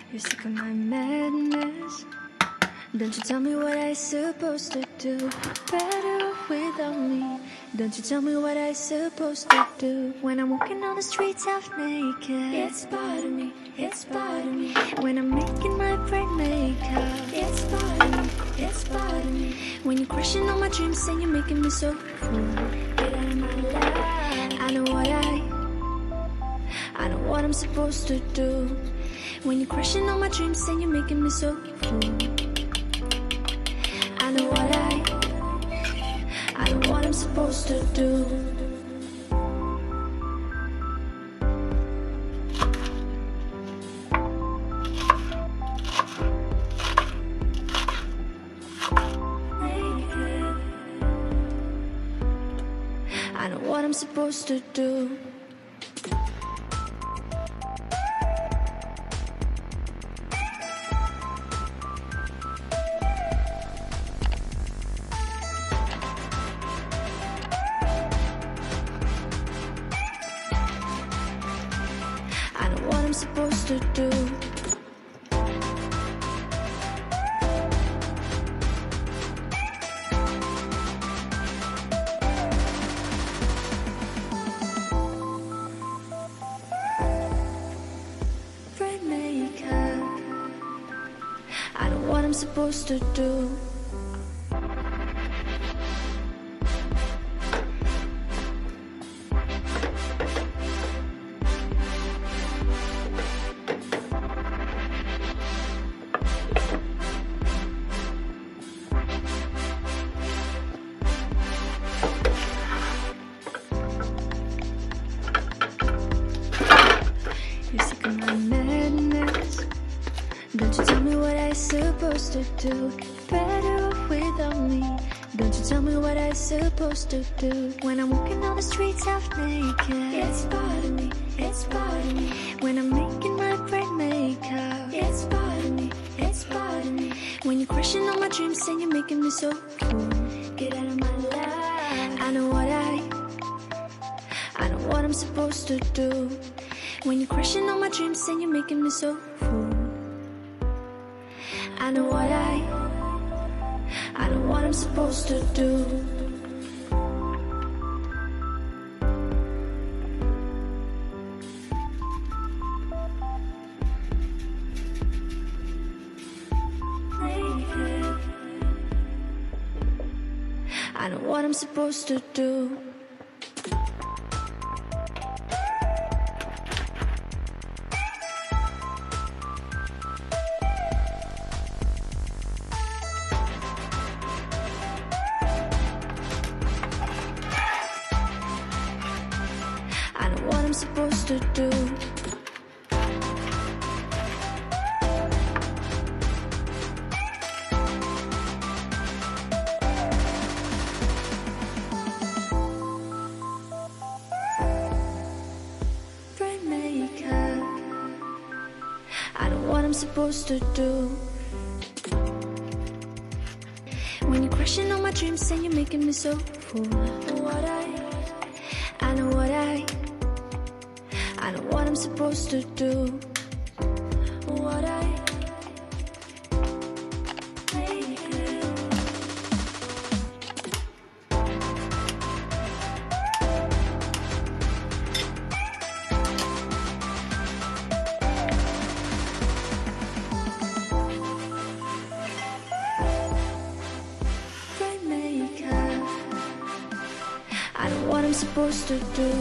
You're sick of my madness. Don't you tell me what I supposed to do. Better without me. Don't you tell me what I supposed to do. When I'm walking on the streets half naked, it's bothering me, it's bothering me. When I'm making my bright makeup, it's bothering me, it's bothering me. When you're crushing all my dreams and you're making me so cool. Get out of my life. I know what I'm supposed to do. When you're crushing all my dreams and you're making me so cool. I know what I'm supposed to do. I know what I'm supposed to do. I'm supposed to do. Bright makeup. I know what I'm supposed to do. You're sick of my madness. Don't you tell me what I supposed to do. Better without me. Don't you tell me what I supposed to do. When I'm walking on the streets half naked, it's bothering me, it's bothering me. When I'm making my bright makeup, it's bothering me, it's bothering me. When you're crushing all my dreams and you're making me so cool. Get out of my life. I know what I'm supposed to do. When you're crushing all my dreams and you're making me so fool. I know what I'm supposed to do. I know what I'm supposed to do. I know what I'm supposed to do. Bright makeup. I know what I'm supposed to do. When you're crushing all my dreams and you're making me so full. I know what I'm supposed to do. Bright makeup. I know what I'm supposed to do.